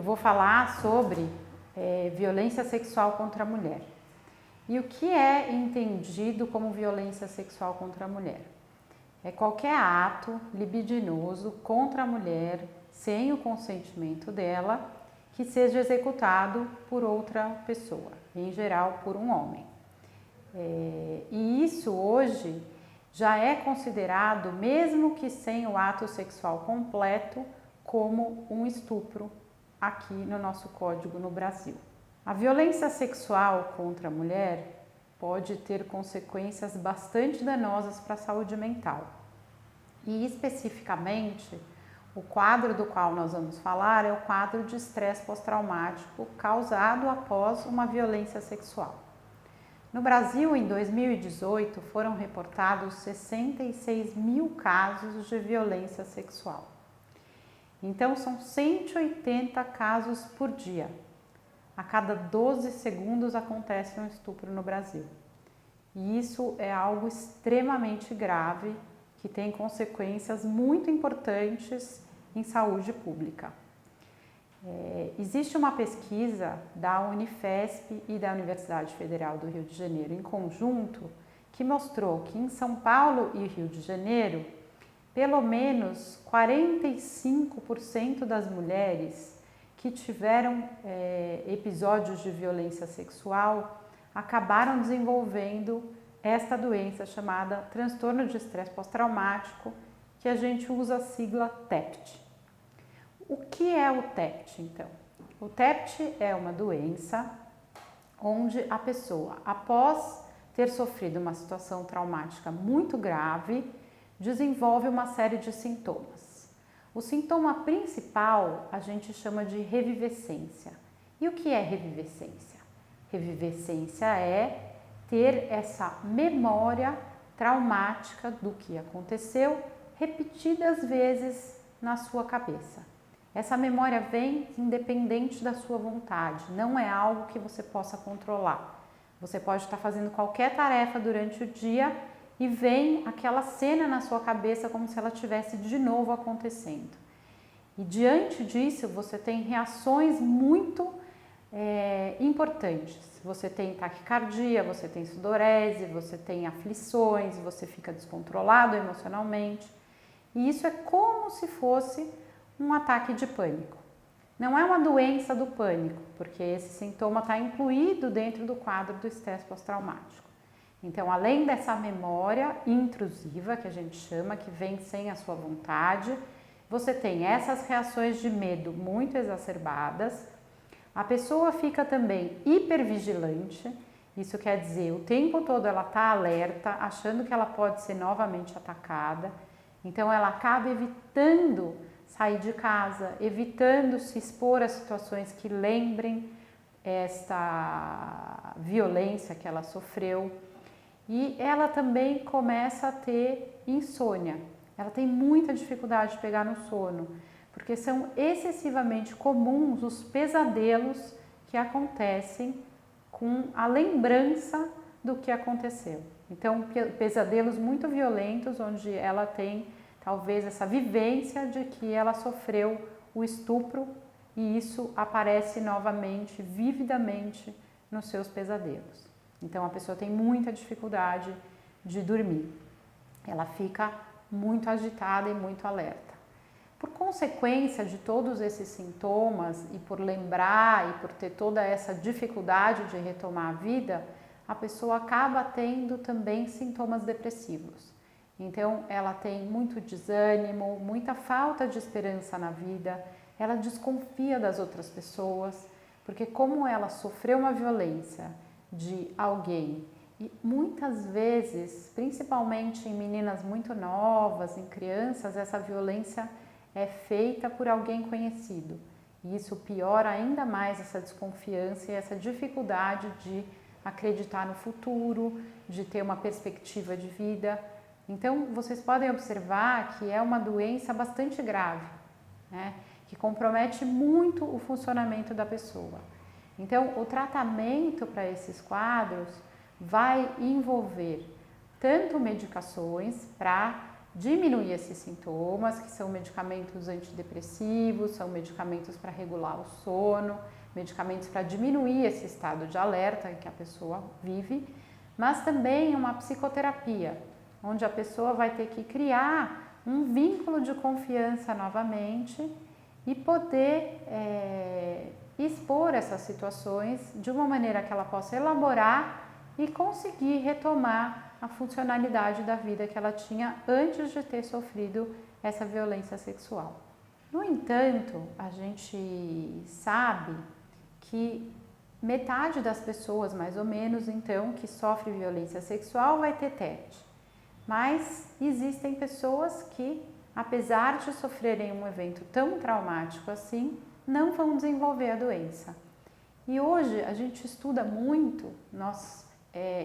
eu vou falar sobre violência sexual contra a mulher. E o que é entendido como violência sexual contra a mulher? É qualquer ato libidinoso contra a mulher, sem o consentimento dela, que seja executado por outra pessoa, em geral por um homem. E isso hoje já é considerado, mesmo que sem o ato sexual completo, como um estupro aqui no nosso código no Brasil. A violência sexual contra a mulher pode ter consequências bastante danosas para a saúde mental. E especificamente, o quadro do qual nós vamos falar é o quadro de estresse pós-traumático causado após uma violência sexual. No Brasil, em 2018, foram reportados 66 mil casos de violência sexual. Então, são 180 casos por dia. A cada 12 segundos acontece um estupro no Brasil. E isso é algo extremamente grave, que tem consequências muito importantes em saúde pública. Existe uma pesquisa da Unifesp e da Universidade Federal do Rio de Janeiro em conjunto que mostrou que em São Paulo e Rio de Janeiro, pelo menos 45% das mulheres que tiveram episódios de violência sexual acabaram desenvolvendo esta doença chamada transtorno de estresse pós-traumático, que a gente usa a sigla TEPT. O que é o TEPT, então? O TEPT é uma doença onde a pessoa, após ter sofrido uma situação traumática muito grave, desenvolve uma série de sintomas. O sintoma principal a gente chama de revivescência. E o que é revivescência? Revivescência é ter essa memória traumática do que aconteceu repetidas vezes na sua cabeça. Essa memória vem independente da sua vontade, não é algo que você possa controlar. Você pode estar fazendo qualquer tarefa durante o dia e vem aquela cena na sua cabeça como se ela tivesse de novo acontecendo. E diante disso, você tem reações muito importantes. Você tem taquicardia, você tem sudorese, você tem aflições, você fica descontrolado emocionalmente. E isso é como se fosse um ataque de pânico. Não é uma doença do pânico, porque esse sintoma está incluído dentro do quadro do estresse pós-traumático. Então, além dessa memória intrusiva, que a gente chama, que vem sem a sua vontade, você tem essas reações de medo muito exacerbadas. A pessoa fica também hipervigilante, isso quer dizer, o tempo todo ela está alerta, achando que ela pode ser novamente atacada. Então, ela acaba evitando sair de casa, evitando se expor a situações que lembrem esta violência que ela sofreu. E ela também começa a ter insônia. Ela tem muita dificuldade de pegar no sono, porque são excessivamente comuns os pesadelos que acontecem com a lembrança do que aconteceu. Então, pesadelos muito violentos, onde ela tem talvez essa vivência de que ela sofreu o estupro e isso aparece novamente, vividamente, nos seus pesadelos. Então, a pessoa tem muita dificuldade de dormir. Ela fica muito agitada e muito alerta. Por consequência de todos esses sintomas e por lembrar e por ter toda essa dificuldade de retomar a vida, a pessoa acaba tendo também sintomas depressivos. Então, ela tem muito desânimo, muita falta de esperança na vida, ela desconfia das outras pessoas, porque como ela sofreu uma violência de alguém e muitas vezes, principalmente em meninas muito novas, em crianças, essa violência é feita por alguém conhecido. E isso piora ainda mais essa desconfiança e essa dificuldade de acreditar no futuro, de ter uma perspectiva de vida. Então, vocês podem observar que é uma doença bastante grave, né? Que compromete muito o funcionamento da pessoa. Então, o tratamento para esses quadros vai envolver tanto medicações para diminuir esses sintomas, que são medicamentos antidepressivos, são medicamentos para regular o sono, medicamentos para diminuir esse estado de alerta em que a pessoa vive, mas também uma psicoterapia, onde a pessoa vai ter que criar um vínculo de confiança novamente e poder expor essas situações de uma maneira que ela possa elaborar e conseguir retomar a funcionalidade da vida que ela tinha antes de ter sofrido essa violência sexual. No entanto, a gente sabe que metade das pessoas, mais ou menos, então, que sofre violência sexual vai ter TET. Mas existem pessoas que, apesar de sofrerem um evento tão traumático assim, não vão desenvolver a doença. E hoje a gente estuda muito, nós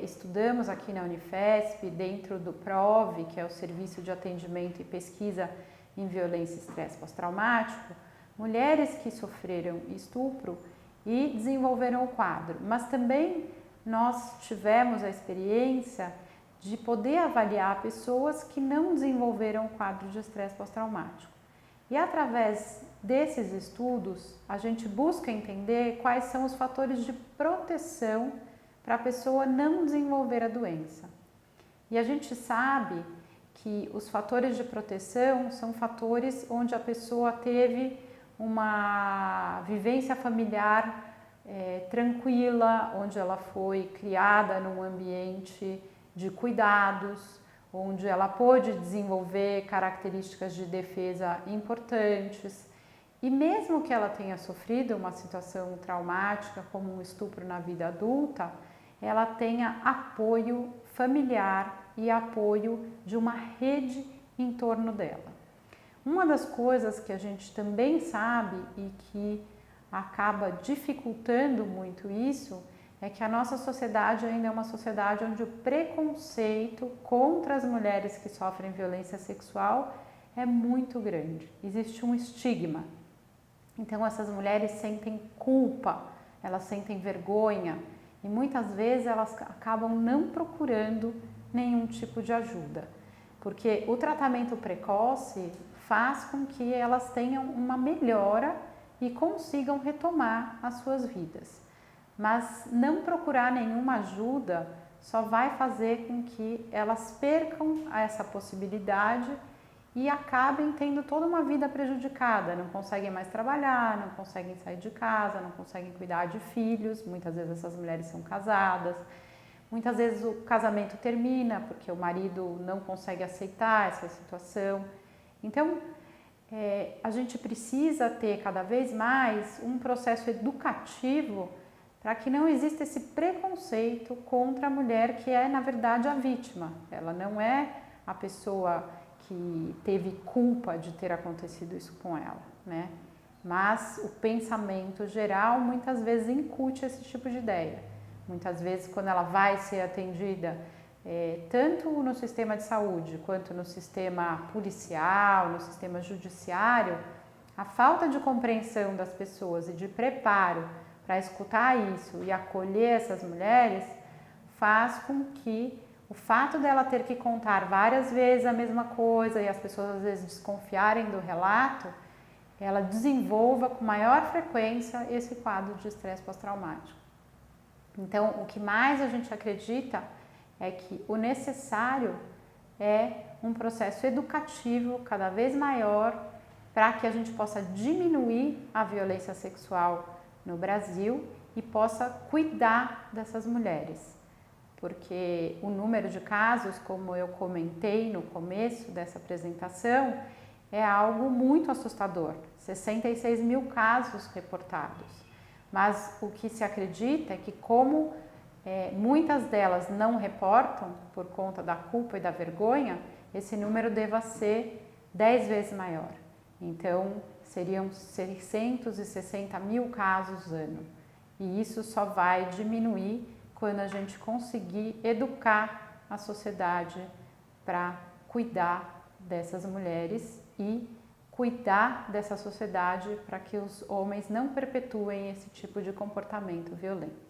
estudamos aqui na Unifesp, dentro do PROV, que é o Serviço de Atendimento e Pesquisa em Violência e Estresse Pós-Traumático, mulheres que sofreram estupro e desenvolveram o quadro, mas também nós tivemos a experiência de poder avaliar pessoas que não desenvolveram o quadro de estresse pós-traumático. E através desses estudos, a gente busca entender quais são os fatores de proteção para a pessoa não desenvolver a doença. E a gente sabe que os fatores de proteção são fatores onde a pessoa teve uma vivência familiar tranquila, onde ela foi criada num ambiente de cuidados, onde ela pôde desenvolver características de defesa importantes. E mesmo que ela tenha sofrido uma situação traumática, como um estupro na vida adulta, ela tenha apoio familiar e apoio de uma rede em torno dela. Uma das coisas que a gente também sabe e que acaba dificultando muito isso é que a nossa sociedade ainda é uma sociedade onde o preconceito contra as mulheres que sofrem violência sexual é muito grande. Existe um estigma. Então essas mulheres sentem culpa, elas sentem vergonha e muitas vezes elas acabam não procurando nenhum tipo de ajuda, porque o tratamento precoce faz com que elas tenham uma melhora e consigam retomar as suas vidas. Mas não procurar nenhuma ajuda só vai fazer com que elas percam essa possibilidade e acabem tendo toda uma vida prejudicada, não conseguem mais trabalhar, não conseguem sair de casa, não conseguem cuidar de filhos, muitas vezes essas mulheres são casadas, muitas vezes o casamento termina porque o marido não consegue aceitar essa situação. Então, a gente precisa ter cada vez mais um processo educativo para que não exista esse preconceito contra a mulher que é, na verdade, a vítima. Ela não é a pessoa que teve culpa de ter acontecido isso com ela, né? Mas o pensamento geral muitas vezes incute esse tipo de ideia. Muitas vezes, quando ela vai ser atendida, tanto no sistema de saúde quanto no sistema policial, no sistema judiciário, a falta de compreensão das pessoas e de preparo para escutar isso e acolher essas mulheres faz com que o fato dela ter que contar várias vezes a mesma coisa e as pessoas às vezes desconfiarem do relato, ela desenvolva com maior frequência esse quadro de estresse pós-traumático. Então, o que mais a gente acredita é que o necessário é um processo educativo cada vez maior para que a gente possa diminuir a violência sexual no Brasil e possa cuidar dessas mulheres. Porque o número de casos, como eu comentei no começo dessa apresentação, é algo muito assustador, 66 mil casos reportados. Mas o que se acredita é que como muitas delas não reportam por conta da culpa e da vergonha, esse número deva ser 10 vezes maior. Então, seriam 660 mil casos ano. E isso só vai diminuir quando a gente conseguir educar a sociedade para cuidar dessas mulheres e cuidar dessa sociedade para que os homens não perpetuem esse tipo de comportamento violento.